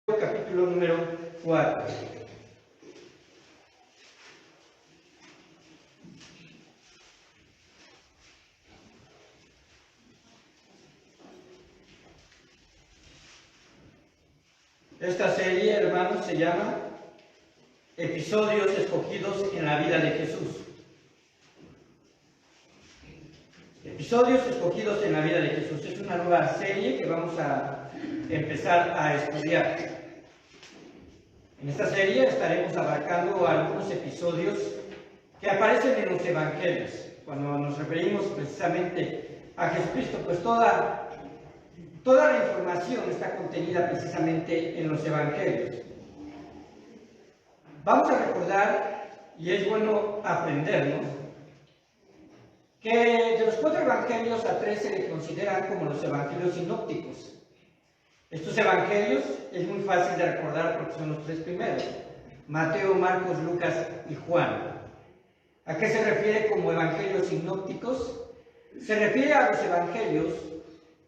capítulo número 4. Esta serie, hermanos, se llama Episodios escogidos en la vida de Jesús. Episodios escogidos en la vida de Jesús. Es una nueva serie que vamos a empezar a estudiar. En esta serie estaremos abarcando algunos episodios que aparecen en los evangelios. Cuando nos referimos precisamente a Jesucristo, pues toda la información está contenida precisamente en los evangelios. Vamos a recordar, y es bueno aprendernos, que de los 4 evangelios a 3 se le consideran como los evangelios sinópticos. Estos evangelios es muy fácil de recordar porque son los 3 primeros: Mateo, Marcos, Lucas y Juan. ¿A qué se refiere como evangelios sinópticos? Se refiere a los evangelios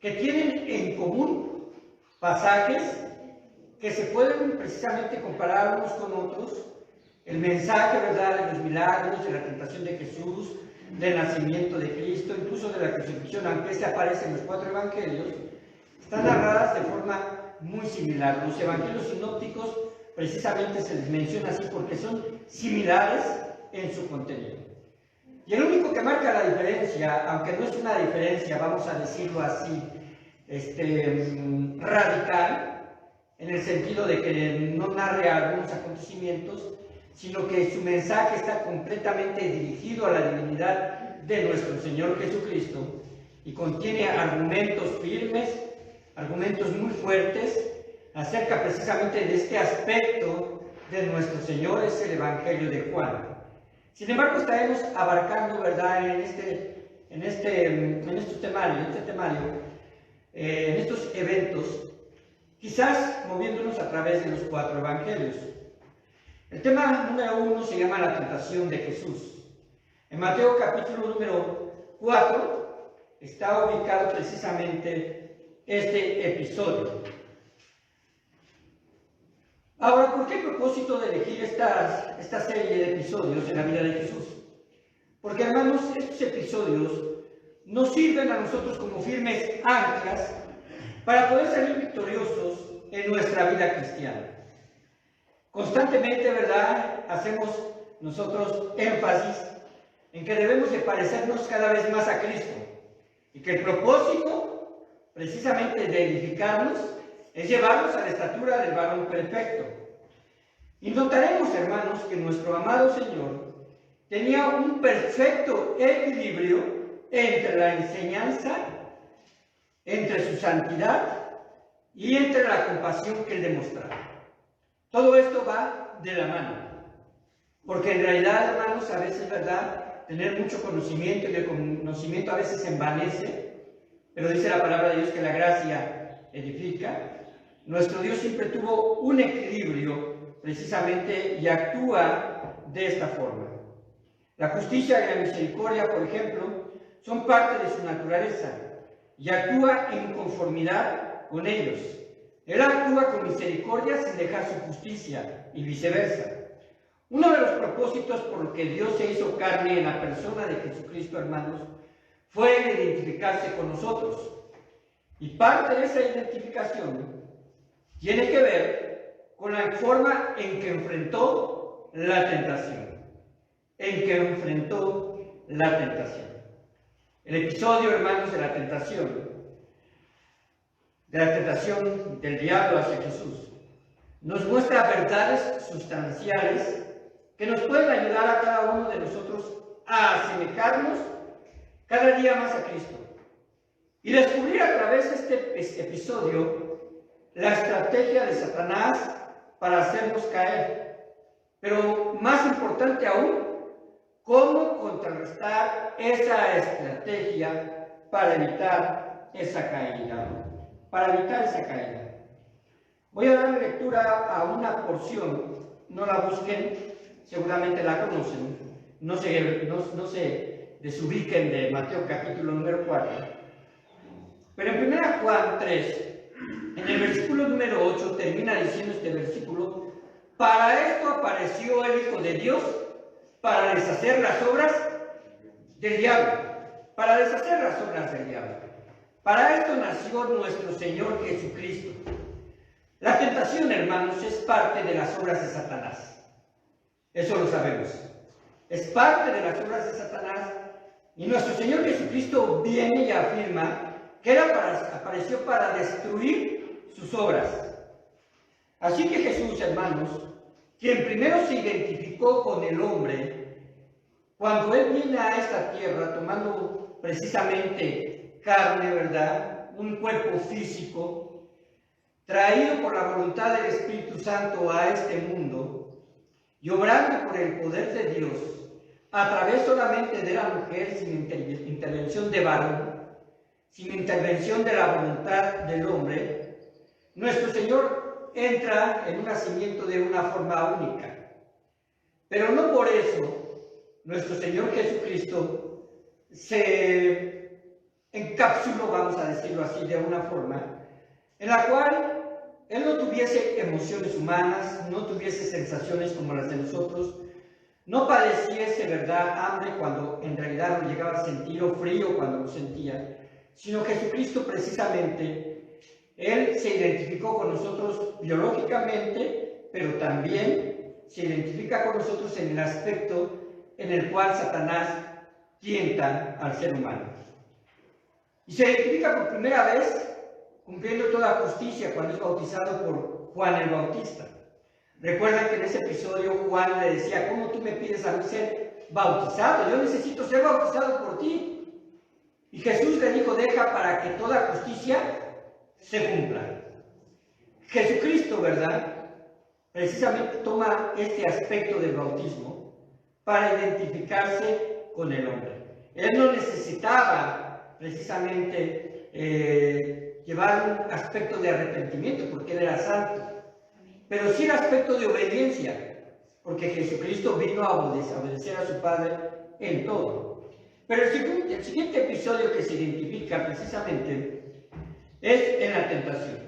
que tienen en común pasajes que se pueden precisamente comparar unos con otros. El mensaje, ¿verdad?, de los milagros, de la tentación de Jesús, del nacimiento de Cristo, incluso de la crucifixión, aunque este aparece en los 4 evangelios, están narradas de forma muy similar. Los evangelios sinópticos precisamente se les menciona así porque son similares en su contenido. Y el único que marca la diferencia, aunque no es una diferencia, vamos a decirlo así, radical, en el sentido de que no narre algunos acontecimientos, sino que su mensaje está completamente dirigido a la divinidad de nuestro Señor Jesucristo y contiene argumentos firmes, argumentos muy fuertes acerca precisamente de este aspecto de nuestro Señor. Es el Evangelio de Juan. Sin embargo, estaremos abarcando, ¿verdad?, en estos eventos, quizás moviéndonos a través de los 4 evangelios. El tema número 1 se llama la tentación de Jesús. En Mateo capítulo número 4 está ubicado precisamente este episodio. Ahora, ¿por qué propósito de elegir esta serie de episodios en la vida de Jesús? Porque, hermanos, estos episodios nos sirven a nosotros como firmes anclas para poder salir victoriosos en nuestra vida cristiana. Constantemente, ¿verdad?, hacemos nosotros énfasis en que debemos de parecernos cada vez más a Cristo y que el propósito precisamente de edificarnos es llevarnos a la estatura del varón perfecto. Y notaremos, hermanos, que nuestro amado Señor tenía un perfecto equilibrio entre la enseñanza, entre su santidad y entre la compasión que él demostraba. Todo esto va de la mano, porque en realidad, hermanos, a veces, ¿verdad?, tener mucho conocimiento, y el conocimiento a veces envanece, pero dice la palabra de Dios que la gracia edifica. Nuestro Dios siempre tuvo un equilibrio precisamente y actúa de esta forma. La justicia y la misericordia, por ejemplo, son parte de su naturaleza y actúa en conformidad con ellos. Él actúa con misericordia sin dejar su justicia y viceversa. Uno de los propósitos por los que Dios se hizo carne en la persona de Jesucristo, hermanos, fue el identificarse con nosotros. Y parte de esa identificación tiene que ver con la forma en que enfrentó la tentación. El episodio, hermanos, de la tentación del diablo hacia Jesús, nos muestra verdades sustanciales que nos pueden ayudar a cada uno de nosotros a asemejarnos cada día más a Cristo y descubrir a través de este episodio la estrategia de Satanás para hacernos caer, pero más importante aún, cómo contrarrestar esa estrategia para evitar esa caída. Voy a dar lectura a una porción, no la busquen, seguramente la conocen, no se desubiquen de Mateo capítulo número 4, pero en 1 Juan 3, en el versículo número 8 termina diciendo este versículo: para esto apareció el Hijo de Dios, para deshacer las obras del diablo. Para deshacer las obras del diablo. Para esto nació nuestro Señor Jesucristo. La tentación, hermanos, es parte de las obras de Satanás. Eso lo sabemos. Es parte de las obras de Satanás. Y nuestro Señor Jesucristo viene y afirma que Él apareció para destruir sus obras. Así que Jesús, hermanos, quien primero se identificó con el hombre, cuando Él viene a esta tierra tomando precisamente carne, ¿verdad? Un cuerpo físico, traído por la voluntad del Espíritu Santo a este mundo, y obrando por el poder de Dios, a través solamente de la mujer, sin intervención de varón, sin intervención de la voluntad del hombre, nuestro Señor entra en un nacimiento de una forma única. Pero no por eso nuestro Señor Jesucristo se encapsuló, vamos a decirlo así, de una forma en la cual Él no tuviese emociones humanas, no tuviese sensaciones como las de nosotros, no padeciese, ¿verdad?, hambre cuando en realidad no llegaba a sentir, o frío cuando lo sentía, sino Jesucristo precisamente, Él se identificó con nosotros biológicamente, pero también se identifica con nosotros en el aspecto en el cual Satanás tienta al ser humano. Y se identifica por primera vez cumpliendo toda justicia cuando es bautizado por Juan el Bautista. Recuerdan que en ese episodio Juan le decía: ¿cómo tú me pides a mí ser bautizado? Yo necesito ser bautizado por ti. Y Jesús le dijo: deja para que toda justicia se cumpla. Jesucristo, ¿verdad?, precisamente toma este aspecto del bautismo para identificarse con el hombre. Él no necesitaba precisamente llevar un aspecto de arrepentimiento porque Él era santo, pero sí el aspecto de obediencia, porque Jesucristo vino a obedecer a su Padre en todo. Pero el siguiente episodio que se identifica precisamente es en la tentación.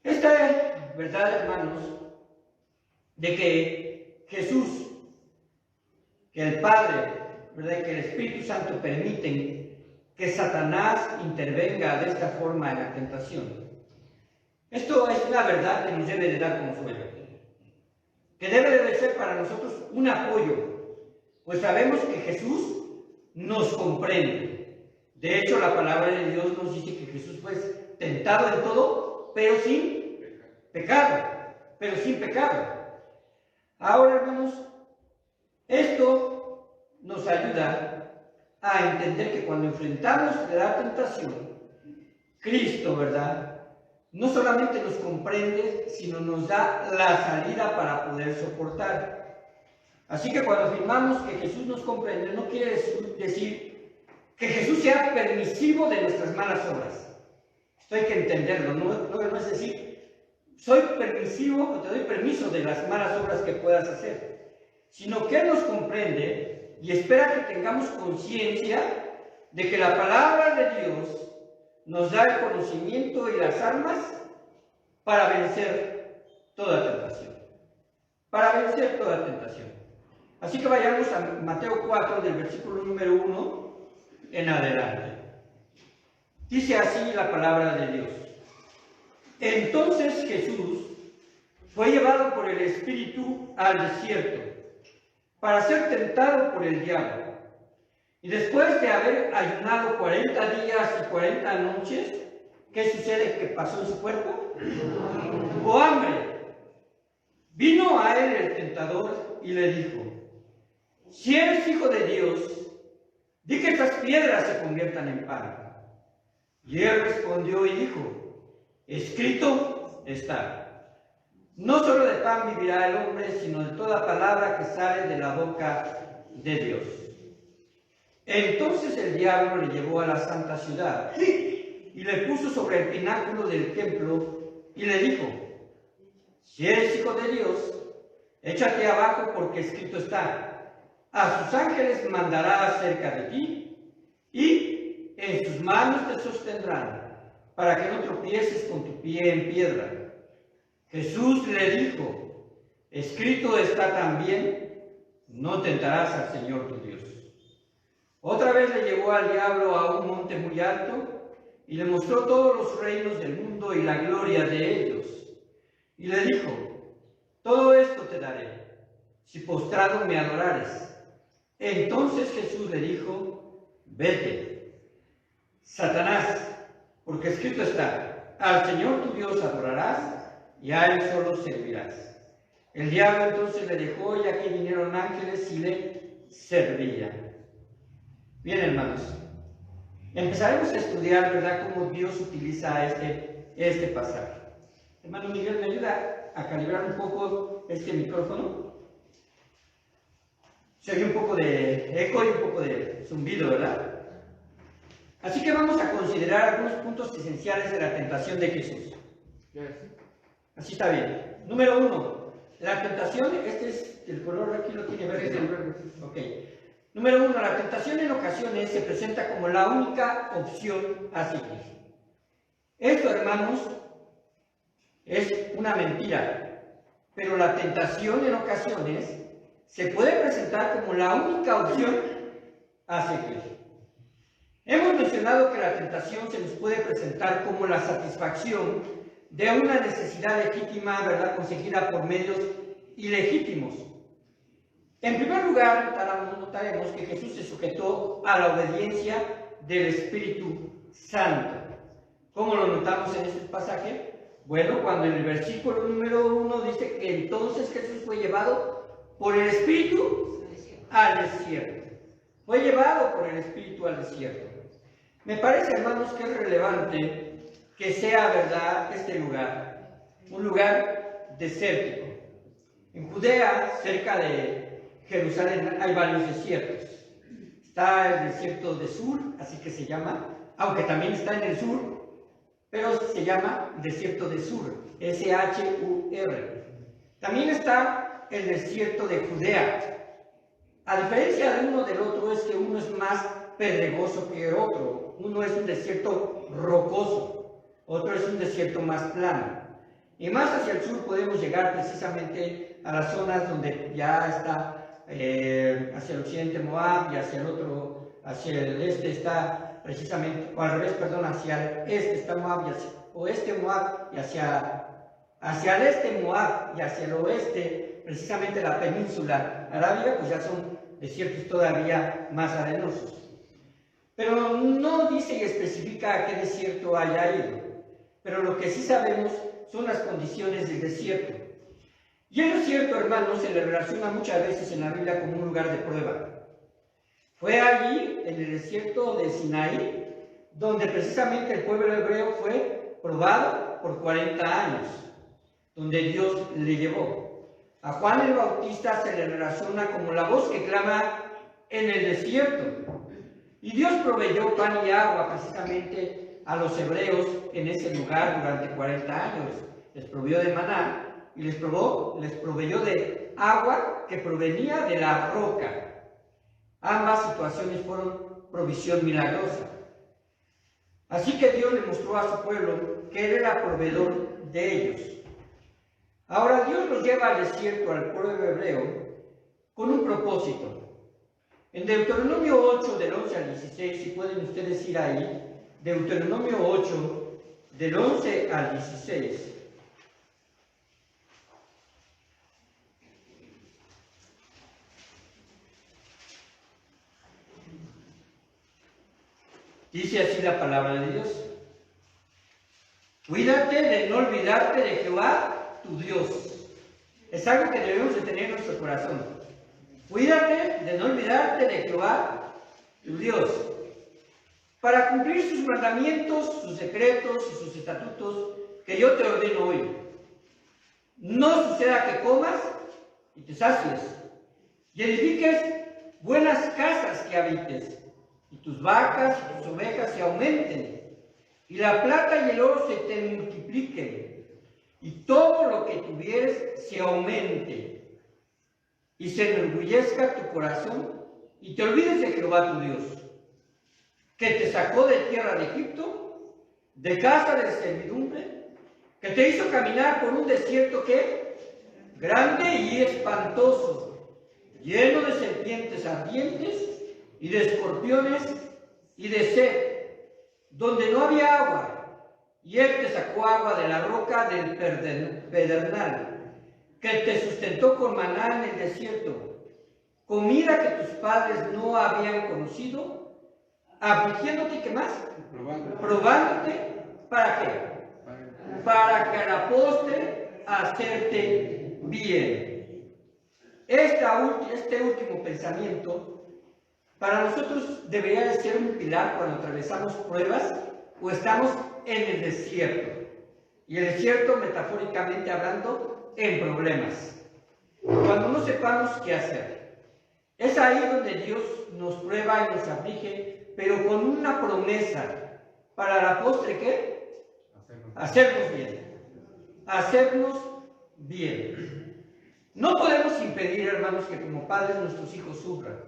Esta verdad, hermanos, de que Jesús, que el Padre, ¿verdad?, que el Espíritu Santo permiten que Satanás intervenga de esta forma en la tentación. Esto es la verdad que nos debe de dar consuelo, que debe de ser para nosotros un apoyo, pues sabemos que Jesús nos comprende. De hecho, la palabra de Dios nos dice que Jesús fue tentado en todo, pero sin pecado, Ahora, hermanos, esto nos ayuda a entender que cuando enfrentamos la tentación, Cristo, ¿verdad?, no solamente nos comprende, sino nos da la salida para poder soportar. Así que cuando afirmamos que Jesús nos comprende, no quiere decir que Jesús sea permisivo de nuestras malas obras. Esto hay que entenderlo, no es decir, soy permisivo o te doy permiso de las malas obras que puedas hacer, sino que Él nos comprende y espera que tengamos conciencia de que la palabra de Dios nos da el conocimiento y las armas para vencer toda tentación. Así que vayamos a Mateo 4, del versículo número 1 en adelante. Dice así la palabra de Dios: entonces Jesús fue llevado por el Espíritu al desierto para ser tentado por el diablo. Y después de haber ayunado 40 días y 40 noches, ¿qué sucede que pasó en su cuerpo? Tuvo hambre. Vino a él el tentador y le dijo: si eres hijo de Dios, di que estas piedras se conviertan en pan. Y él respondió y dijo: escrito está, no solo de pan vivirá el hombre, sino de toda palabra que sale de la boca de Dios. Entonces el diablo le llevó a la santa ciudad y le puso sobre el pináculo del templo y le dijo: si eres hijo de Dios, échate abajo, porque escrito está: a sus ángeles mandará acerca de ti, y en sus manos te sostendrán, para que no tropieces con tu pie en piedra. Jesús le dijo, escrito está también, no tentarás al Señor tu Dios. Otra vez le llevó al diablo a un monte muy alto y le mostró todos los reinos del mundo y la gloria de ellos. Y le dijo, todo esto te daré, si postrado me adorares. Entonces Jesús le dijo, vete, Satanás, porque escrito está, al Señor tu Dios adorarás y a Él solo servirás. El diablo entonces le dejó y aquí vinieron ángeles y le servían. Bien, hermanos, empezaremos a estudiar, ¿verdad?, cómo Dios utiliza este pasaje. Hermano Miguel, ¿me ayuda a calibrar un poco este micrófono? Se oye un poco de eco y un poco de zumbido, ¿verdad? Así que vamos a considerar algunos puntos esenciales de la tentación de Jesús. Así está bien. Número 1, la tentación, este es el color, aquí lo tiene verde. Ok. Número 1, la tentación en ocasiones se presenta como la única opción a seguir. Esto, hermanos, es una mentira, pero la tentación en ocasiones se puede presentar como la única opción a seguir. Hemos mencionado que la tentación se nos puede presentar como la satisfacción de una necesidad legítima, ¿verdad?, conseguida por medios ilegítimos. En primer lugar, notaremos que Jesús se sujetó a la obediencia del Espíritu Santo. ¿Cómo lo notamos en este pasaje? Bueno, cuando en el versículo número 1 dice que entonces Jesús fue llevado por el Espíritu al desierto. Fue llevado por el Espíritu al desierto. Me parece, hermanos, que es relevante que sea, ¿verdad?, este lugar, un lugar desértico. En Judea, cerca de Jerusalén, hay varios desiertos. Está el desierto de Sur, así que se llama, aunque también está en el sur, pero se llama desierto de Sur, S-H-U-R. También está el desierto de Judea. A diferencia de uno del otro, es que uno es más pedregoso que el otro. Uno es un desierto rocoso, otro es un desierto más plano. Y más hacia el sur podemos llegar precisamente a las zonas donde ya está hacia el occidente Moab, y hacia el otro, hacia el este está precisamente, o al revés, perdón, hacia el este está Moab, y hacia el oeste Moab, y hacia el este Moab, y hacia el oeste, precisamente la península arábiga, pues ya son desiertos todavía más arenosos. Pero no dice y especifica a qué desierto haya ido. Pero lo que sí sabemos son las condiciones del desierto. Y el desierto, hermanos, se le relaciona muchas veces en la Biblia como un lugar de prueba. Fue allí, en el desierto de Sinaí, donde precisamente el pueblo hebreo fue probado por 40 años, donde Dios le llevó. A Juan el Bautista se le relaciona como la voz que clama en el desierto. Y Dios proveyó pan y agua precisamente a los hebreos en ese lugar durante 40 años. Les proveyó de maná y les proveyó de agua que provenía de la roca. Ambas situaciones fueron provisión milagrosa. Así que Dios le mostró a su pueblo que Él era proveedor de ellos. Ahora Dios los lleva al desierto, al pueblo hebreo, con un propósito. En Deuteronomio 8, del 11 al 16, si pueden ustedes ir ahí, Deuteronomio 8, del 11 al 16. Dice así la palabra de Dios. Cuídate de no olvidarte de Jehová, tu Dios. Es algo que debemos de tener en nuestro corazón. Cuídate de no olvidarte de Jehová, tu Dios, para cumplir sus mandamientos, sus decretos y sus estatutos que yo te ordeno hoy. No suceda que comas y te sacies, y edifiques buenas casas que habites, y tus vacas y tus ovejas se aumenten, y la plata y el oro se te multipliquen, y todo lo que tuvieres se aumente, y se enorgullezca tu corazón, y te olvides de Jehová tu Dios, que te sacó de tierra de Egipto, de casa de servidumbre, que te hizo caminar por un desierto que grande y espantoso, lleno de serpientes ardientes y de escorpiones y de sed, donde no había agua, y él te sacó agua de la roca del pedernal, que te sustentó con maná en el desierto, comida que tus padres no habían conocido, afligiéndote, ¿qué más? Probándote, ¿para qué? Para que a la postre hacerte bien. Este último pensamiento para nosotros debería de ser un pilar cuando atravesamos pruebas o estamos en el desierto. Y el desierto, metafóricamente hablando, en problemas. Cuando no sepamos qué hacer. Es ahí donde Dios nos prueba y nos aflige, pero con una promesa. Para la postre, ¿qué? Hacernos bien. Hacernos bien. No podemos impedir, hermanos, que como padres nuestros hijos sufran.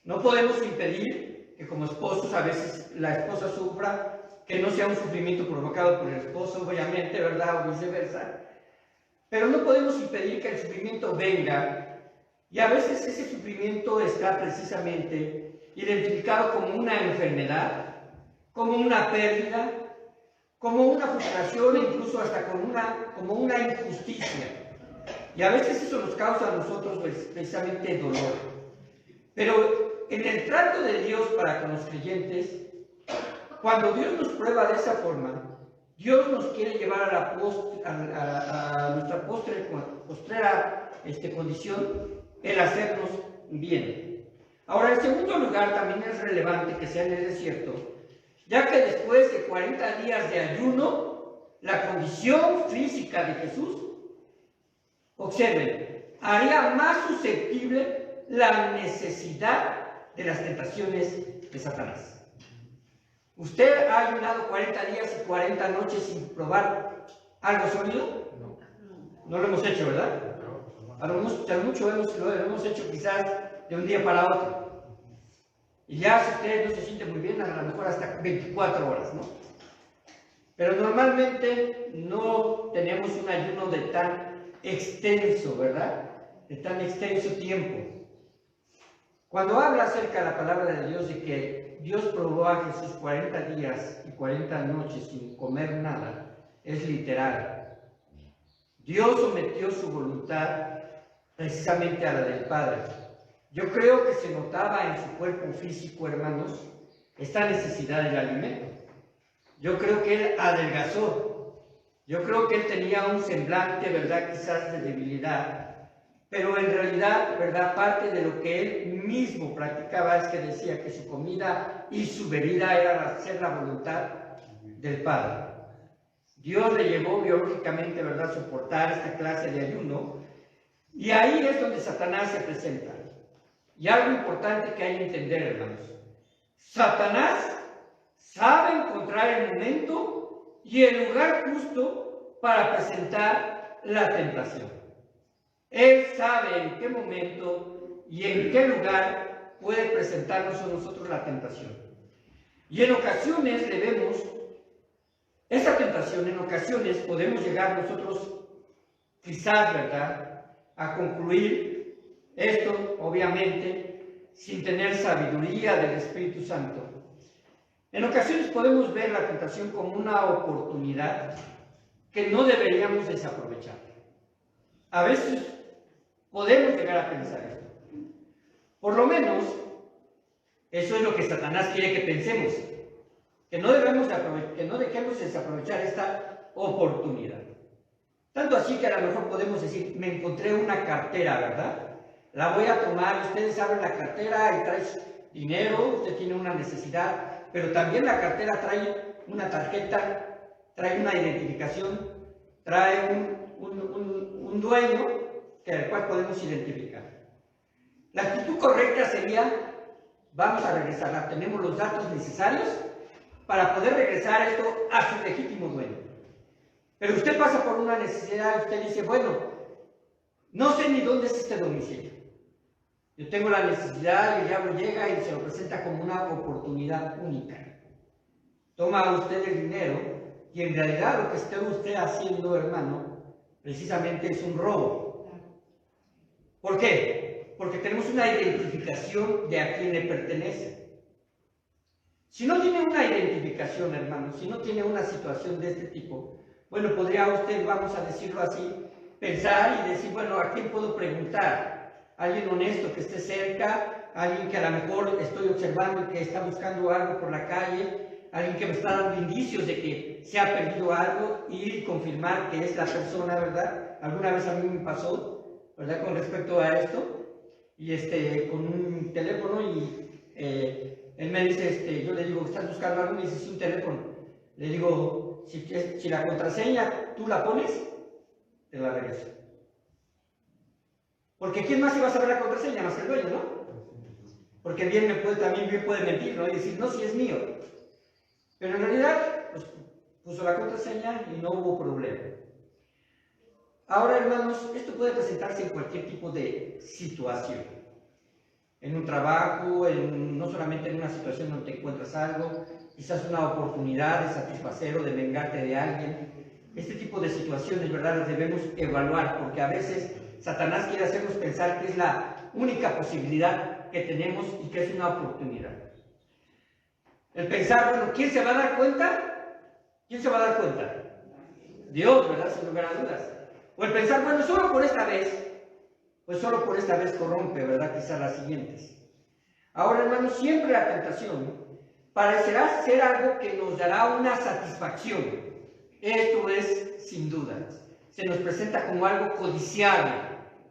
No podemos impedir que como esposos a veces la esposa sufra, que no sea un sufrimiento provocado por el esposo, obviamente, ¿verdad? O viceversa. Pero no podemos impedir que el sufrimiento venga, y a veces ese sufrimiento está precisamente identificado como una enfermedad, como una pérdida, como una frustración e incluso hasta como una injusticia. Y a veces eso nos causa a nosotros precisamente dolor. Pero en el trato de Dios para con los creyentes, cuando Dios nos prueba de esa forma, Dios nos quiere llevar a nuestra postrera condición, el hacernos bien. Ahora, en segundo lugar, también es relevante que sea en el desierto, ya que después de 40 días de ayuno, la condición física de Jesús, observen, haría más susceptible la necesidad de las tentaciones de Satanás. ¿Usted ha ayunado 40 días y 40 noches sin probar algo sólido? No. No lo hemos hecho, ¿verdad? A lo mucho lo hemos hecho quizás de un día para otro. Y ya si usted no se siente muy bien, a lo mejor hasta 24 horas, ¿no? Pero normalmente no tenemos un ayuno de tan extenso, ¿verdad? De tan extenso tiempo. Cuando habla acerca de la palabra de Dios de que Dios probó a Jesús 40 días y 40 noches sin comer nada, es literal. Dios sometió su voluntad precisamente a la del Padre. Yo creo que se notaba en su cuerpo físico, hermanos, esta necesidad del alimento. Yo creo que él adelgazó. Yo creo que él tenía un semblante, ¿verdad?, quizás de debilidad. Pero en realidad, ¿verdad?, parte de lo que él mismo practicaba es que decía que su comida y su bebida era hacer la voluntad del Padre. Dios le llevó biológicamente, ¿verdad?, a soportar esta clase de ayuno. Y ahí es donde Satanás se presenta. Y algo importante que hay que entender, hermanos. Satanás sabe encontrar el momento y el lugar justo para presentar la tentación. Él sabe en qué momento y en qué lugar puede presentarnos a nosotros la tentación. Y en ocasiones le vemos esa tentación, en ocasiones podemos llegar nosotros, quizás, ¿verdad?, a concluir esto, obviamente, sin tener sabiduría del Espíritu Santo. En ocasiones podemos ver la tentación como una oportunidad que no deberíamos desaprovechar. A veces podemos llegar a pensar esto. Por lo menos, eso es lo que Satanás quiere que pensemos, que no dejemos desaprovechar esta oportunidad. Tanto así que a lo mejor podemos decir, me encontré una cartera, ¿verdad? La voy a tomar, ustedes abren la cartera y trae dinero, usted tiene una necesidad, pero también la cartera trae una tarjeta, trae una identificación, trae un dueño al cual podemos identificar. La actitud correcta sería, vamos a regresarla, tenemos los datos necesarios para poder regresar esto a su legítimo dueño. Pero usted pasa por una necesidad, usted dice, bueno, no sé ni dónde es este domicilio. Yo tengo la necesidad y el diablo llega y se lo presenta como una oportunidad única. Toma usted el dinero y en realidad lo que esté usted haciendo, hermano, precisamente es un robo. ¿Por qué? Porque tenemos una identificación de a quién le pertenece. Si no tiene una identificación, hermano, si no tiene una situación de este tipo, bueno, podría usted, vamos a decirlo así, pensar y decir, bueno, ¿a quién puedo preguntar? ¿Alguien honesto que esté cerca? ¿Alguien que a lo mejor estoy observando y que está buscando algo por la calle? ¿Alguien que me está dando indicios de que se ha perdido algo? Ir y confirmar que es la persona, ¿verdad? Alguna vez a mí me pasó, ¿verdad? Con respecto a esto, y con un teléfono y él me dice, yo le digo, ¿estás buscando algo? Me dice, sí, un teléfono. Le digo, si la contraseña tú la pones, te la regreso. Porque ¿quién más iba a saber la contraseña? Más que el dueño, ¿no? Porque también bien puede mentir, ¿no? Y decir, no, si es mío. Pero en realidad, pues puso la contraseña y no hubo problema. Ahora, hermanos, esto puede presentarse en cualquier tipo de situación. En un trabajo, no solamente en una situación donde te encuentras algo, quizás una oportunidad de satisfacer o de vengarte de alguien. Este tipo de situaciones, ¿verdad?, las debemos evaluar, porque a veces Satanás quiere hacernos pensar que es la única posibilidad que tenemos y que es una oportunidad. El pensar, bueno, ¿quién se va a dar cuenta? ¿Quién se va a dar cuenta? Dios, ¿verdad?, sin lugar a dudas. O el pensar, bueno, solo por esta vez, pues solo por esta vez corrompe, ¿verdad?, quizás las siguientes. Ahora, hermanos, siempre la tentación parecerá ser algo que nos dará una satisfacción. Esto es, sin duda, se nos presenta como algo codiciable,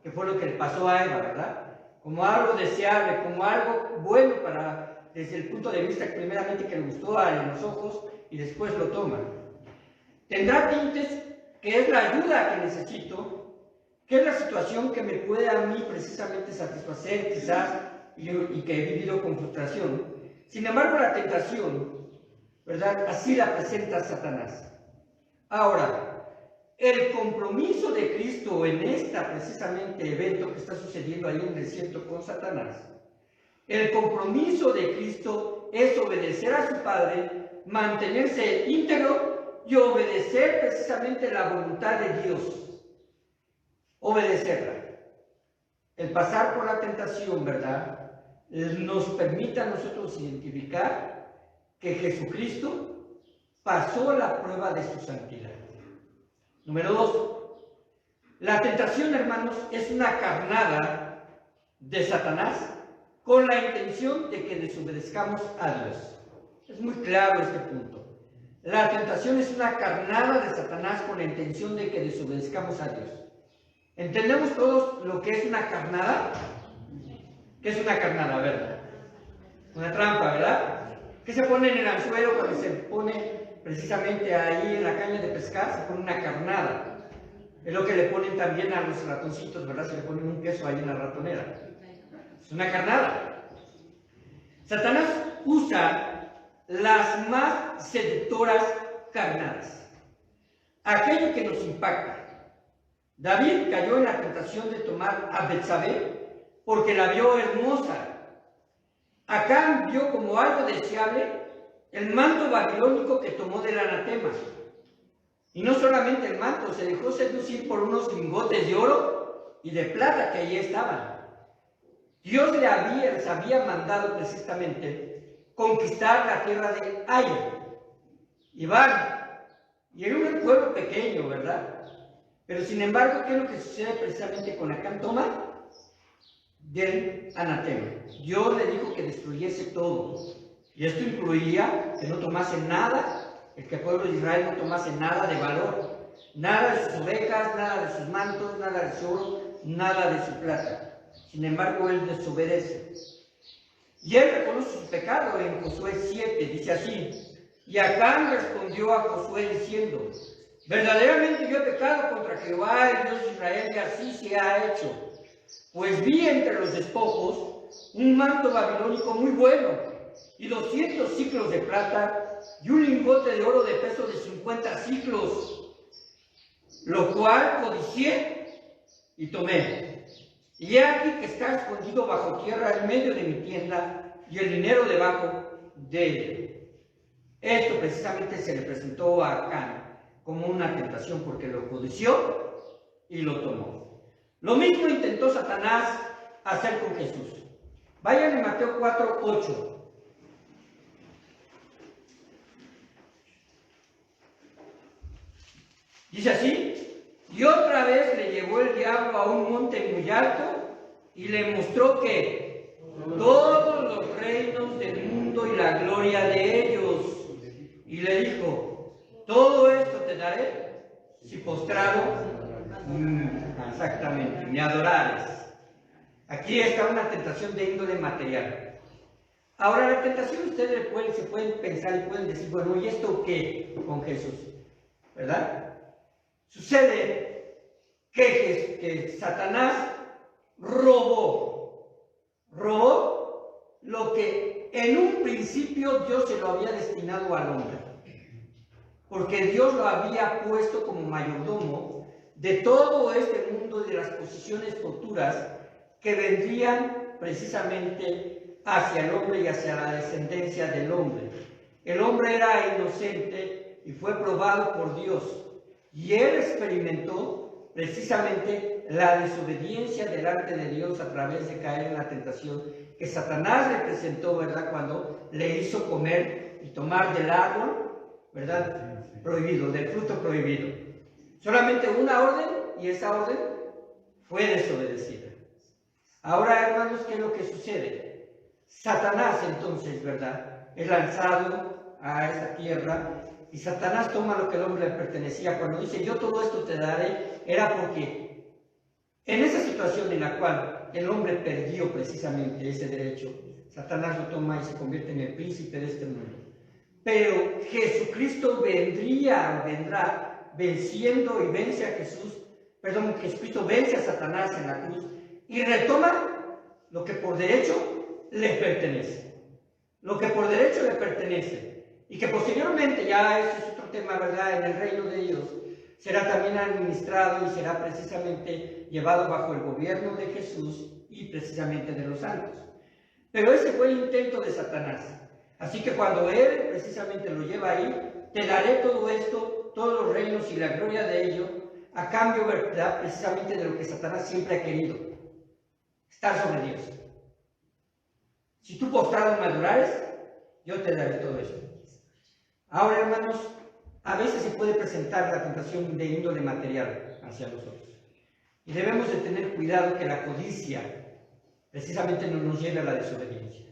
que fue lo que le pasó a Eva, ¿verdad? Como algo deseable, como algo bueno desde el punto de vista primeramente que le gustó a los ojos y después lo toma. Tendrá tintes que es la ayuda que necesito, que es la situación que me puede a mí precisamente satisfacer quizás y que he vivido con frustración. Sin embargo, la tentación, ¿verdad?, así la presenta Satanás. Ahora, el compromiso de Cristo en precisamente evento que está sucediendo ahí en el desierto con Satanás, el compromiso de Cristo es obedecer a su Padre, mantenerse íntegro y obedecer precisamente la voluntad de Dios. Obedecerla. El pasar por la tentación, ¿verdad?, nos permite a nosotros identificar que Jesucristo pasó la prueba de su santidad. Número 2. La tentación, hermanos, es una carnada de Satanás con la intención de que desobedezcamos a Dios. Es muy claro este punto. La tentación es una carnada de Satanás con la intención de que desobedezcamos a Dios. ¿Entendemos todos lo que es una carnada? ¿Qué es una carnada, verdad? Una trampa, ¿verdad? ¿Qué se pone en el anzuelo cuando se pone precisamente ahí en la caña de pescar? Se pone una carnada. Es lo que le ponen también a los ratoncitos, ¿verdad? Se le ponen un queso ahí en la ratonera. Es una carnada. Satanás usa las más seductoras carnadas. Aquello que nos impacta. David cayó en la tentación de tomar a Betsabé porque la vio hermosa. Acán vio como algo deseable el manto babilónico que tomó del anatema. Y no solamente el manto, se dejó seducir por unos lingotes de oro y de plata que allí estaban. Dios les había mandado precisamente conquistar la tierra de Ai. Y van, y era un pueblo pequeño, ¿verdad? Pero sin embargo, ¿qué es lo que sucede precisamente con Acán? Toma del anatema. Dios le dijo que destruyese todo. Y esto incluía que no tomase nada, que el pueblo de Israel no tomase nada de valor. Nada de sus ovejas, nada de sus mantos, nada de su oro, nada de su plata. Sin embargo, él desobedece. Y él reconoce su pecado en Josué 7, dice así. Y Acán respondió a Josué diciendo: verdaderamente yo he pecado contra Jehová, el Dios de Israel, y así se ha hecho. Pues vi entre los despojos un manto babilónico muy bueno, y 200 siclos de plata, y un lingote de oro de peso de 50 siclos, lo cual codicié y tomé. Y he aquí que está escondido bajo tierra en medio de mi tienda, y el dinero debajo de ella. esto precisamente se le presentó a Can como una tentación porque lo codició y lo tomó. Lo mismo intentó Satanás hacer con Jesús. Vayan en Mateo 4:8. Dice así: y otra vez le llevó el diablo a un monte muy alto y le mostró que todos los reinos del mundo y la gloria de ellos. Y le dijo: todo esto te daré si postrado, exactamente, me adorares. Aquí está una tentación de índole material. Ahora, la tentación ustedes se pueden pensar y pueden decir: bueno, ¿y esto qué con Jesús? ¿Verdad? Sucede que Satanás robó lo que en un principio Dios se lo había destinado al hombre, porque Dios lo había puesto como mayordomo de todo este mundo y de las posiciones futuras que vendrían precisamente hacia el hombre y hacia la descendencia del hombre. El hombre era inocente y fue probado por Dios. Y él experimentó precisamente la desobediencia delante de Dios a través de caer en la tentación que Satanás le presentó, ¿verdad? Cuando le hizo comer y tomar del árbol, ¿verdad? Prohibido, del fruto prohibido. Solamente una orden y esa orden fue desobedecida. Ahora, hermanos, ¿qué es lo que sucede? Satanás entonces, ¿verdad? Es lanzado a esta tierra. Y Satanás toma lo que al hombre le pertenecía. Cuando dice: yo todo esto te daré, era porque en esa situación en la cual el hombre perdió precisamente ese derecho, Satanás lo toma y se convierte en el príncipe de este mundo. Pero Jesucristo vendrá venciendo y vence a Jesucristo vence a Satanás en la cruz y retoma lo que por derecho le pertenece. Lo que por derecho le pertenece. Y que posteriormente, ya ese es otro tema, ¿verdad?, en el reino de Dios, será también administrado y será precisamente llevado bajo el gobierno de Jesús y precisamente de los santos. Pero ese fue el intento de Satanás. Así que cuando él precisamente lo lleva ahí: te daré todo esto, todos los reinos y la gloria de ellos, a cambio, ¿verdad?, precisamente de lo que Satanás siempre ha querido: estar sobre Dios. Si tú postrado me adorares, yo te daré todo esto. Ahora, hermanos, a veces se puede presentar la tentación de índole material hacia nosotros. Y debemos de tener cuidado que la codicia precisamente no nos lleve a la desobediencia.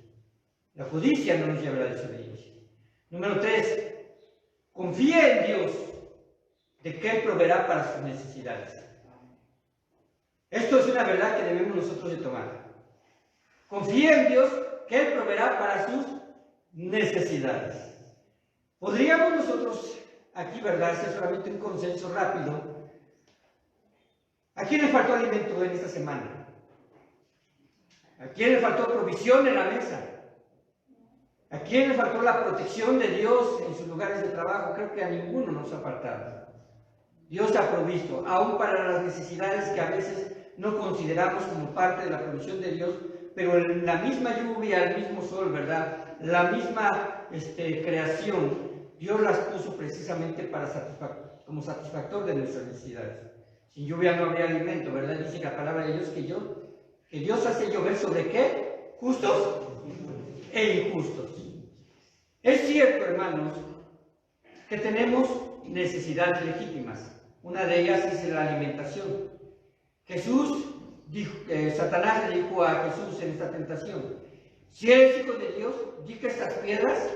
La codicia no nos lleva a la desobediencia. Número 3, confía en Dios de que Él proveerá para sus necesidades. Esto es una verdad que debemos nosotros de tomar. Confía en Dios que Él proveerá para sus necesidades. Podríamos nosotros aquí, ¿verdad?, hacer solamente un consenso rápido. ¿A quién le faltó alimento en esta semana? ¿A quién le faltó provisión en la mesa? ¿A quién le faltó la protección de Dios en sus lugares de trabajo? Creo que a ninguno nos ha faltado. Dios ha provisto, aún para las necesidades que a veces no consideramos como parte de la provisión de Dios, pero la misma lluvia, el mismo sol, ¿verdad?, la misma creación, Dios las puso precisamente como satisfactor de nuestras necesidades. Sin lluvia no habría alimento, ¿verdad? Dice la palabra de Dios que Dios hace llover ¿sobre qué? Justos e injustos. Es cierto, hermanos, que tenemos necesidades legítimas. Una de ellas es la alimentación. Satanás le dijo a Jesús en esta tentación: si eres hijo de Dios, di que estas piedras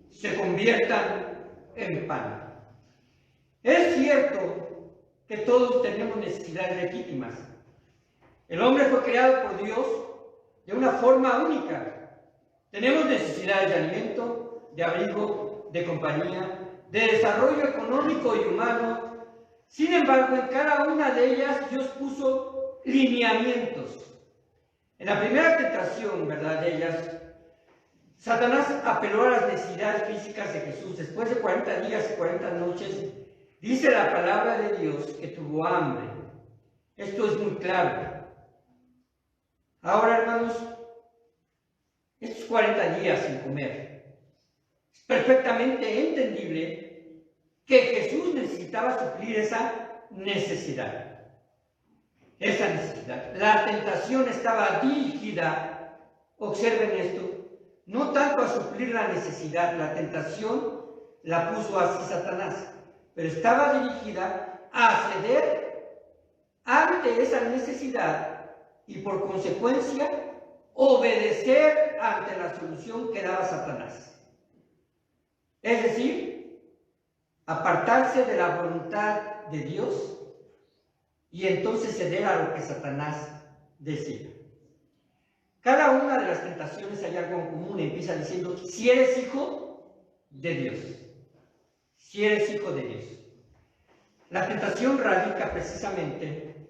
se conviertan en pan. Es cierto que todos tenemos necesidades legítimas. El hombre fue creado por Dios de una forma única. Tenemos necesidades de alimento, de abrigo, de compañía, de desarrollo económico y humano. Sin embargo, en cada una de ellas Dios puso lineamientos. En la primera tentación, ¿verdad?, de ellas, Satanás apeló a las necesidades físicas de Jesús. Después de 40 días y 40 noches, dice la palabra de Dios que tuvo hambre. Esto es muy claro. Ahora, hermanos, estos 40 días sin comer, perfectamente entendible que Jesús necesitaba suplir esa necesidad. Esa necesidad. La tentación estaba dirigida, observen esto, no tanto a suplir la necesidad, la tentación la puso así Satanás, pero estaba dirigida a ceder ante esa necesidad y por consecuencia obedecer ante la solución que daba Satanás. Es decir, apartarse de la voluntad de Dios y entonces ceder a lo que Satanás decía. Cada una de las tentaciones hay algo en común. Empieza diciendo, si eres hijo de Dios. Si eres hijo de Dios. La tentación radica precisamente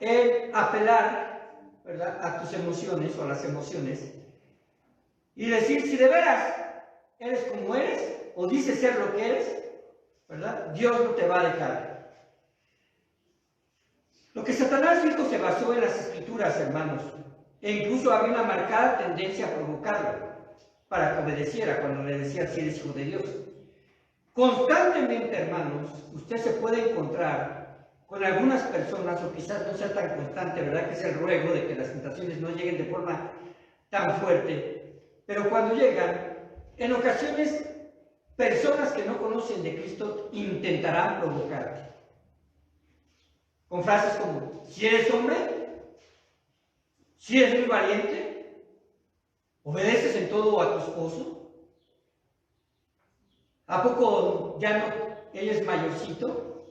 en apelar, ¿verdad?, a tus emociones o a las emociones y decir, si de veras eres como eres o dices ser lo que eres, ¿verdad?, Dios no te va a dejar. Lo que Satanás dijo se basó en las Escrituras, hermanos, e incluso había una marcada tendencia a provocarlo para que obedeciera cuando le decía si eres hijo de Dios. Constantemente, hermanos, usted se puede encontrar con algunas personas, o quizás no sea tan constante, ¿verdad?, que es el ruego de que las tentaciones no lleguen de forma tan fuerte, pero cuando llegan, en ocasiones, personas que no conocen de Cristo intentarán provocarte. Con frases como, si eres hombre, si eres muy valiente, obedeces en todo a tu esposo, ¿a poco ya no, él es mayorcito?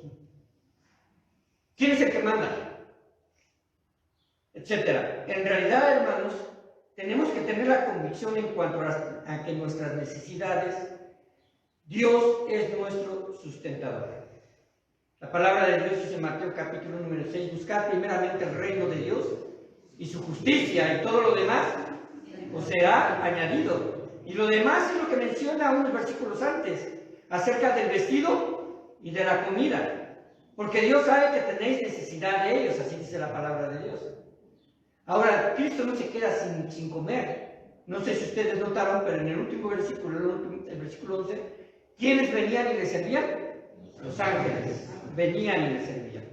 ¿Quién es el que manda? Etcétera. En realidad, hermanos, tenemos que tener la convicción en cuanto a que nuestras necesidades, Dios es nuestro sustentador. La palabra de Dios dice en Mateo capítulo número 6, buscad primeramente el reino de Dios y su justicia, y todo lo demás os será añadido. Y lo demás es lo que menciona unos versículos antes, acerca del vestido y de la comida. Porque Dios sabe que tenéis necesidad de ellos, así dice la palabra de Dios. Ahora, Cristo no se queda sin comer. No sé si ustedes notaron, pero en el último versículo, el versículo 11, ¿quiénes venían y le servían? Los ángeles venían y le servían.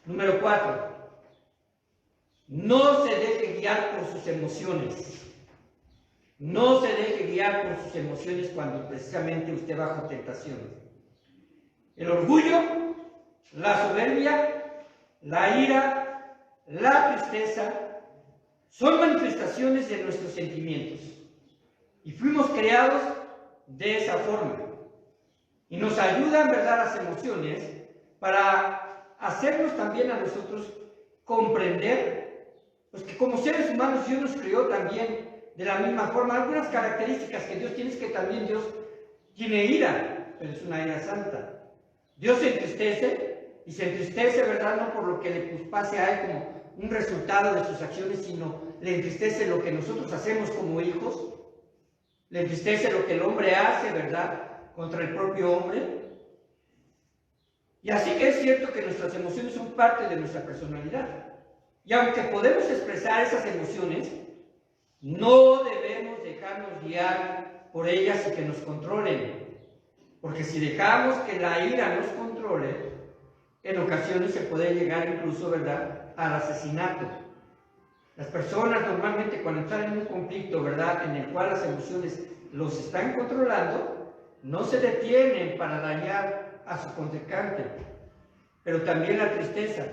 Número 4. No se deje guiar por sus emociones. No se deje guiar por sus emociones cuando precisamente usted bajo tentaciones. El orgullo, la soberbia, la ira, la tristeza, son manifestaciones de nuestros sentimientos. Y fuimos creados de esa forma. Y nos ayudan, ¿verdad?, las emociones para hacernos también a nosotros comprender, pues que como seres humanos Dios nos creó también de la misma forma. Algunas características que Dios tiene es que también Dios tiene ira, pero es una ira santa. Dios se entristece, y se entristece, ¿verdad?, no por lo que le pase a Él como un resultado de sus acciones, sino le entristece lo que nosotros hacemos como hijos, le entristece lo que el hombre hace, ¿verdad?, contra el propio hombre. Y así que es cierto que nuestras emociones son parte de nuestra personalidad. Y aunque podemos expresar esas emociones, no debemos dejarnos guiar por ellas y que nos controlen. Porque si dejamos que la ira nos controle, en ocasiones se puede llegar incluso, ¿verdad?, al asesinato. Las personas normalmente cuando están en un conflicto, ¿verdad?, en el cual las emociones los están controlando, no se detienen para dañar a su contrincante, pero también la tristeza.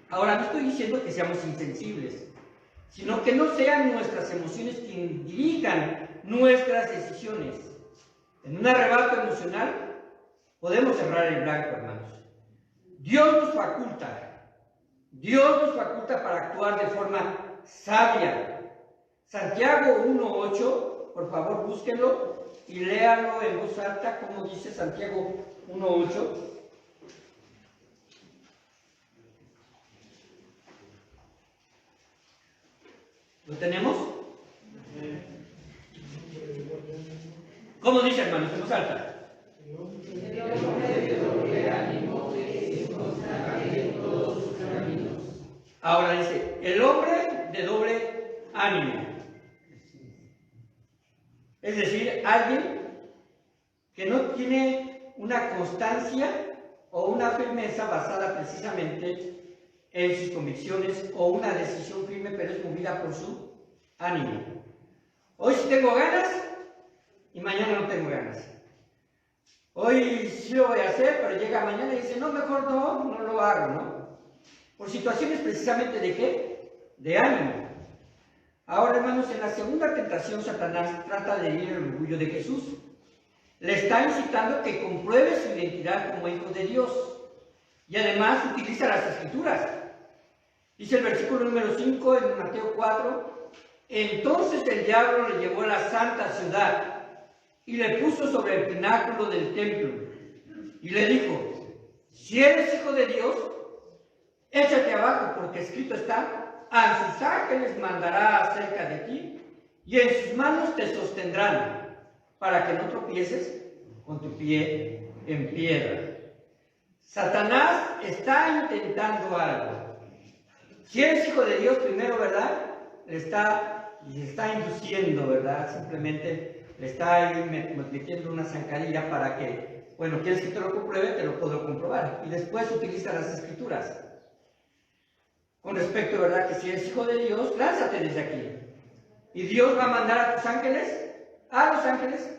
Ahora, no estoy diciendo que seamos insensibles, sino que no sean nuestras emociones quienes dirijan nuestras decisiones. En un arrebato emocional podemos cerrar el blanco, hermanos. Dios nos faculta para actuar de forma sabia. Santiago 1:8, por favor búsquenlo y léanlo en voz alta, como dice Santiago 1:8. ¿Lo tenemos? ¿Cómo dice, hermanos, en voz alta? Ahora dice, el hombre de doble ánimo. Es decir, alguien que no tiene una constancia o una firmeza basada precisamente en sus convicciones o una decisión firme, pero es movida por su ánimo. Hoy sí tengo ganas y mañana no tengo ganas. Hoy sí lo voy a hacer, pero llega mañana y dice, no, mejor no lo hago, ¿no? Por situaciones precisamente de ¿qué? De ánimo. Ahora, hermanos, en la segunda tentación, Satanás trata de herir el orgullo de Jesús. Le está incitando que compruebe su identidad como hijo de Dios. Y además utiliza las Escrituras. Dice el versículo número 5 en Mateo 4, entonces el diablo le llevó a la santa ciudad y le puso sobre el pináculo del templo y le dijo, si eres hijo de Dios, échate abajo, porque escrito está, a sus ángeles mandará acerca de ti y en sus manos te sostendrán, para que no tropieces con tu pie en piedra. Satanás está intentando algo. Si eres hijo de Dios, primero, ¿verdad? Le está induciendo, ¿verdad? Simplemente le está ahí metiendo una zancadilla para que, bueno, ¿quieres que te lo compruebe? Te lo puedo comprobar. Y después utiliza las Escrituras. Con respecto, ¿verdad? Que si eres hijo de Dios, lánzate desde aquí. Y Dios va a mandar a los ángeles,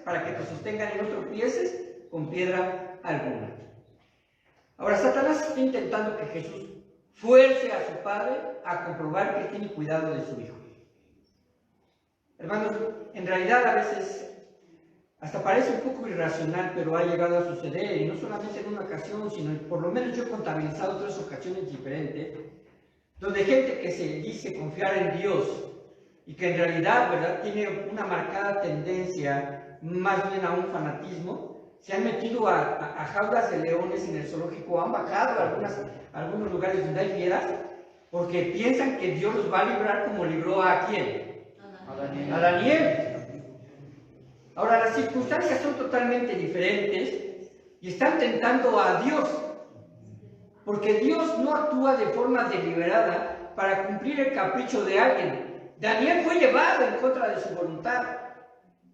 para que te sostengan y no tropieces con piedra alguna. Ahora, Satanás está intentando que Jesús fuerce a su padre a comprobar que tiene cuidado de su hijo. Hermanos, en realidad a veces hasta parece un poco irracional, pero ha llegado a suceder, y no solamente en una ocasión, sino por lo menos yo he contabilizado 3 ocasiones diferentes, donde gente que se dice confiar en Dios y que en realidad, ¿verdad?, tiene una marcada tendencia más bien a un fanatismo, se han metido a jaulas de leones en el zoológico, han bajado a algunos lugares donde hay fieras, porque piensan que Dios los va a librar como libró a ¿quién? A Daniel. Ahora, las circunstancias son totalmente diferentes y están tentando a Dios, porque Dios no actúa de forma deliberada para cumplir el capricho de alguien. Daniel fue llevado en contra de su voluntad,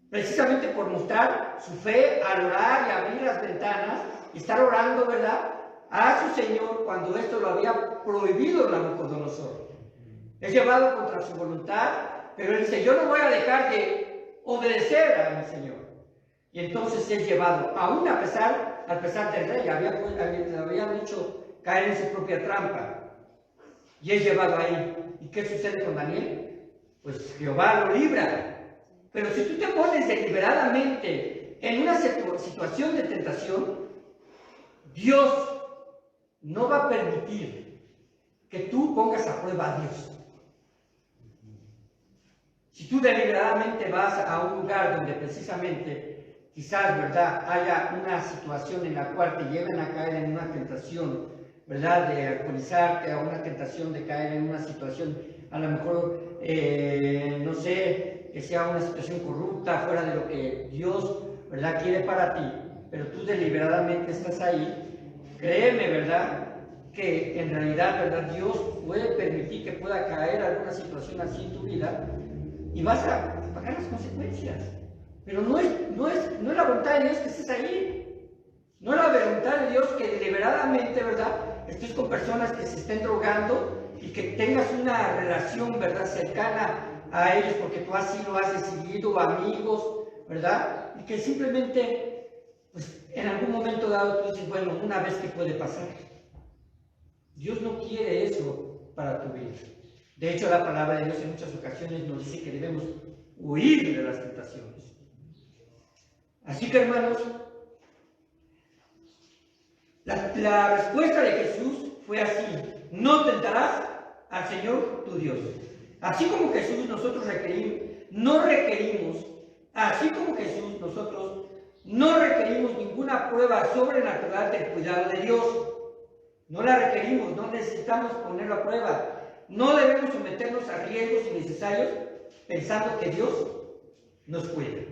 precisamente por mostrar su fe al orar y abrir las ventanas y estar orando, ¿verdad?, a su Señor cuando esto lo había prohibido Nabucodonosor. Es llevado contra su voluntad, pero él dice, yo no voy a dejar de obedecer a mi Señor. Y entonces es llevado, aún al pesar del rey, le habían hecho caer en su propia trampa. Y es llevado ahí. ¿Y qué sucede con Daniel? Pues Jehová lo libra. Pero si tú te pones deliberadamente en una situación de tentación, Dios no va a permitir que tú pongas a prueba a Dios. Si tú deliberadamente vas a un lugar donde precisamente quizás, ¿verdad?, haya una situación en la cual te lleven a caer en una tentación, ¿verdad?, de alcoholizarte, a una tentación de caer en una situación, a lo mejor, no sé, que sea una situación corrupta, fuera de lo que Dios, ¿verdad?, quiere para ti, pero tú deliberadamente estás ahí, créeme, ¿verdad?, que en realidad, ¿verdad?, Dios puede permitir que pueda caer alguna situación así en tu vida y vas a pagar las consecuencias. Pero no es la voluntad de Dios que estés ahí. No es la voluntad de Dios que deliberadamente, ¿verdad?, estés con personas que se estén drogando y que tengas una relación, ¿verdad?, cercana a ellos porque tú así lo has decidido, amigos, ¿verdad? Y que simplemente, pues en algún momento dado tú dices, bueno, una vez que puede pasar. Dios no quiere eso para tu vida. De hecho, la palabra de Dios en muchas ocasiones nos dice que debemos huir de las tentaciones. Así que, hermanos, la respuesta de Jesús fue así: no tentarás al Señor tu Dios. Así como Jesús, nosotros no requerimos ninguna prueba sobrenatural del cuidado de Dios. No la requerimos, no necesitamos ponerlo a prueba. No debemos someternos a riesgos innecesarios pensando que Dios nos cuida.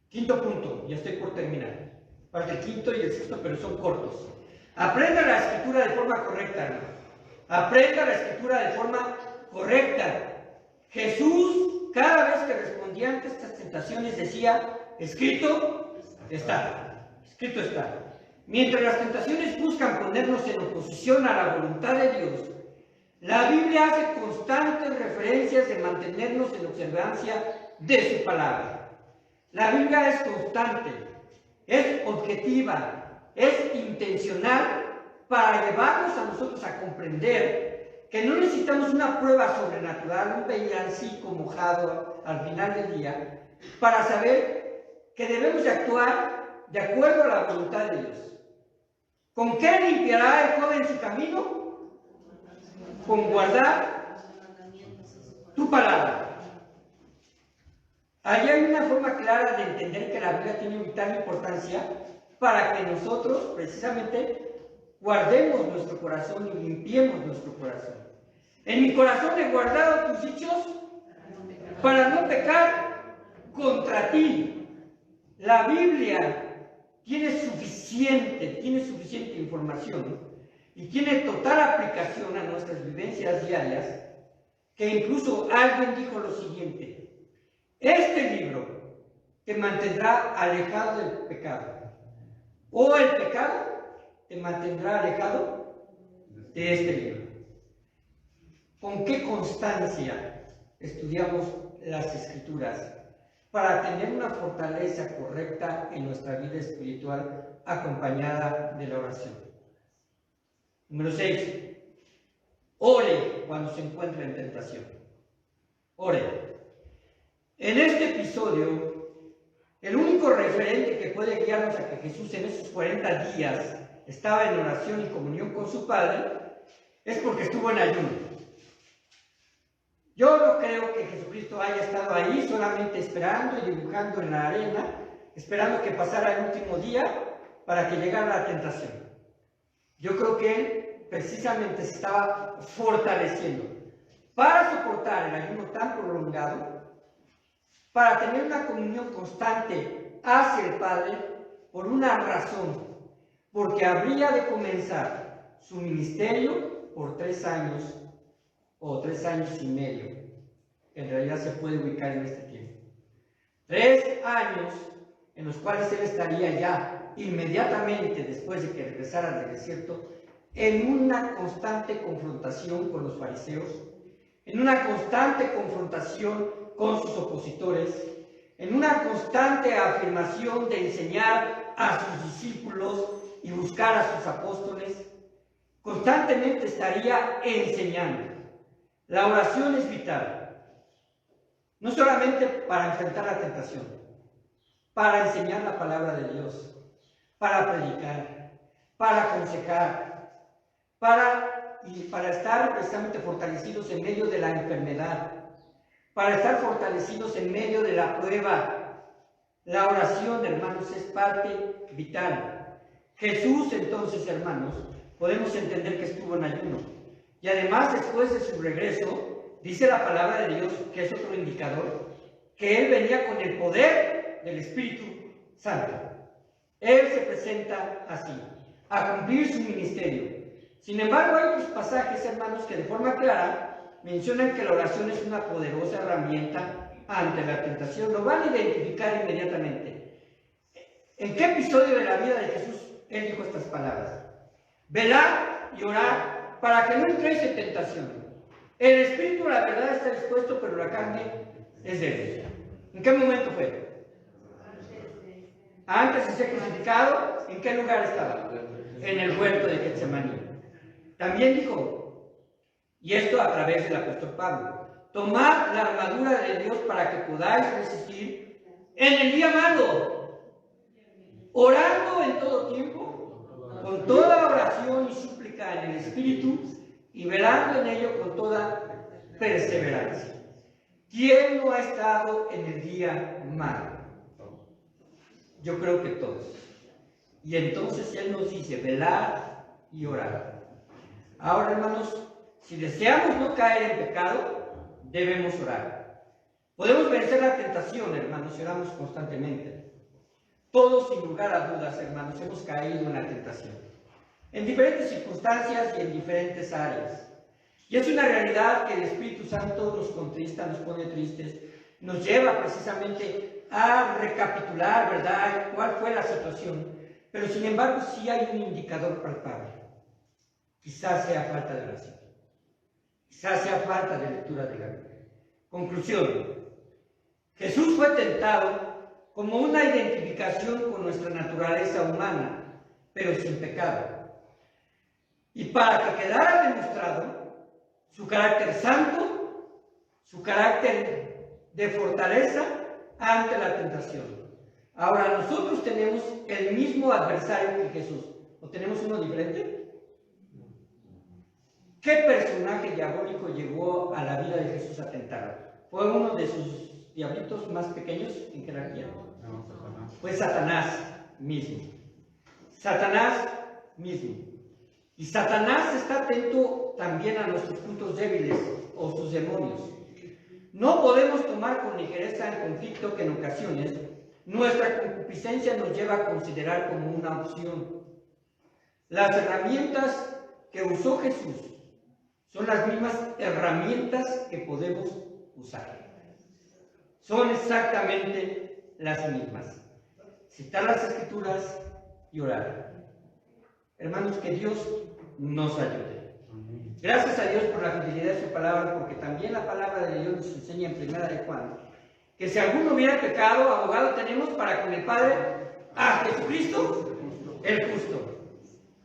Quinto punto, ya estoy por terminar. Para el quinto y el sexto, pero son cortos. Aprenda la Escritura de forma correcta, hermano. Aprenda la Escritura de forma correcta. Jesús cada vez que respondía ante estas tentaciones decía, escrito está, escrito está. Mientras las tentaciones buscan ponernos en oposición a la voluntad de Dios, la Biblia hace constantes referencias de mantenernos en observancia de su palabra. La Biblia es constante, es objetiva, es intencional para llevarnos a nosotros a comprender que no necesitamos una prueba sobrenatural, un villancico mojado al final del día, para saber que debemos de actuar de acuerdo a la voluntad de Dios. ¿Con qué limpiará el joven su camino? Con guardar tu palabra. Allí hay una forma clara de entender que la Biblia tiene vital importancia para que nosotros, precisamente, guardemos nuestro corazón y limpiemos nuestro corazón. En mi corazón he guardado tus dichos para no pecar contra ti. La Biblia tiene suficiente información y tiene total aplicación a nuestras vivencias diarias, que incluso alguien dijo lo siguiente: este libro te mantendrá alejado del pecado, o el pecado te mantendrá alejado de este libro. ¿Con qué constancia estudiamos las Escrituras para tener una fortaleza correcta en nuestra vida espiritual acompañada de la oración? Número 6. Ore cuando se encuentre en tentación. Ore. En este episodio, el único referente que puede guiarnos a que Jesús en esos 40 días estaba en oración y comunión con su Padre es porque estuvo en ayuno. Yo no creo que Jesucristo haya estado ahí solamente esperando y dibujando en la arena, esperando que pasara el último día para que llegara la tentación. Yo creo que él precisamente se estaba fortaleciendo para soportar el ayuno tan prolongado, para tener una comunión constante hacia el Padre por una razón, porque habría de comenzar su ministerio por 3 años o 3 años y medio. En realidad se puede ubicar en este tiempo. 3 años en los cuales él estaría ya inmediatamente después de que regresara del desierto en una constante confrontación con los fariseos, en una constante confrontación con sus opositores, en una constante afirmación de enseñar a sus discípulos y buscar a sus apóstoles. Constantemente estaría enseñando. La oración es vital, no solamente para enfrentar la tentación, para enseñar la palabra de Dios, para predicar, para aconsejar, para estar precisamente fortalecidos en medio de la enfermedad, para estar fortalecidos en medio de la prueba. La oración, hermanos, es parte vital. Jesús, entonces, hermanos, podemos entender que estuvo en ayuno. Y además, después de su regreso, dice la palabra de Dios, que es otro indicador, que él venía con el poder del Espíritu Santo. Él se presenta así, a cumplir su ministerio. Sin embargo, hay otros pasajes, hermanos, que de forma clara mencionan que la oración es una poderosa herramienta ante la tentación. Lo van a identificar inmediatamente. ¿En qué episodio de la vida de Jesús él dijo estas palabras? Velad y orad para que no entréis en tentación. El espíritu, la verdad, está dispuesto, pero la carne es débil. ¿En qué momento fue? Antes de ser crucificado, ¿en qué lugar estaba? En el huerto de Getsemaní. También dijo, y esto a través del apóstol Pablo: tomad la armadura de Dios para que podáis resistir en el día malo, orando en todo tiempo, con toda oración y súplica en el Espíritu, y velando en ello con toda perseverancia. ¿Quién no ha estado en el día malo? Yo creo que todos. Y entonces él nos dice, velar y orar. Ahora, hermanos, si deseamos no caer en pecado, debemos orar. Podemos vencer la tentación, hermanos, si oramos constantemente. Todos, sin lugar a dudas, hermanos, hemos caído en la tentación, en diferentes circunstancias y en diferentes áreas. Y es una realidad que el Espíritu Santo nos contrista, nos pone tristes, nos lleva precisamente a recapitular, ¿verdad?, cuál fue la situación. Pero sin embargo sí hay un indicador palpable. Quizás sea falta de oración. Quizás sea falta de lectura de la Biblia. Conclusión. Jesús fue tentado como una identificación con nuestra naturaleza humana, pero sin pecado. Y para que quedara demostrado su carácter santo, su carácter de fortaleza ante la tentación. Ahora, nosotros tenemos el mismo adversario que Jesús. ¿O tenemos uno diferente? ¿Qué personaje diabólico llegó a la vida de Jesús a tentarlo? ¿Fue uno de sus diablitos más pequeños en jerarquía? No, Satanás. Fue Satanás mismo. Satanás mismo. Y Satanás está atento también a nuestros puntos débiles o sus demonios. No podemos tomar con ligereza el conflicto que en ocasiones nuestra concupiscencia nos lleva a considerar como una opción. Las herramientas que usó Jesús son las mismas herramientas que podemos usar. Son exactamente las mismas. Citar las Escrituras y orar. Hermanos, que Dios nos ayude. Gracias a Dios por la fidelidad de su palabra, porque también la palabra de Dios nos enseña en 1 de Juan que si alguno hubiera pecado, abogado tenemos para con el Padre a Jesucristo, el justo,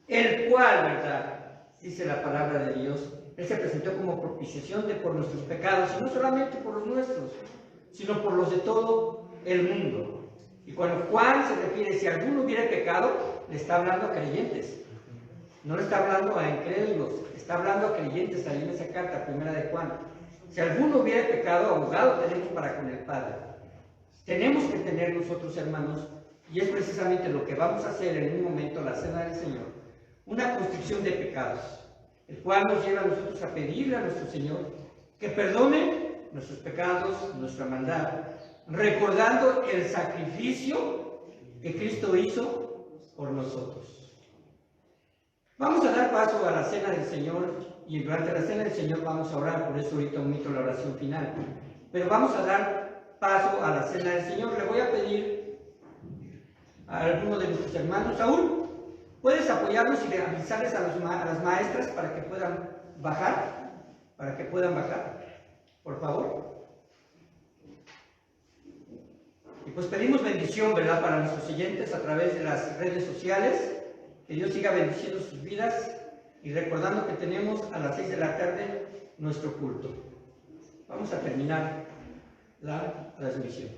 el cual, ¿verdad?, dice la palabra de Dios, Él se presentó como propiciación por nuestros pecados, y no solamente por los nuestros, sino por los de todo el mundo. Y cuando Juan se refiere, si alguno hubiera pecado, le está hablando a creyentes. No le está hablando a incrédulos, está hablando a creyentes ahí en esa carta, 1 de Juan. Si alguno hubiera pecado, abogado tenemos para con el Padre. Tenemos que tener nosotros, hermanos, y es precisamente lo que vamos a hacer en un momento, la cena del Señor, una constricción de pecados, el cual nos lleva a nosotros a pedirle a nuestro Señor que perdone nuestros pecados, nuestra maldad, recordando el sacrificio que Cristo hizo por nosotros. Vamos a dar paso a la cena del Señor, y durante la cena del Señor vamos a orar, por eso ahorita omito la oración final. Pero vamos a dar paso a la cena del Señor. Le voy a pedir a alguno de nuestros hermanos, Saúl, ¿puedes apoyarnos y avisarles a las maestras para que puedan bajar? Para que puedan bajar, por favor. Y pues pedimos bendición, ¿verdad?, para nuestros siguientes a través de las redes sociales. Que Dios siga bendiciendo sus vidas y recordando que tenemos a las 6 de la tarde nuestro culto. Vamos a terminar la transmisión.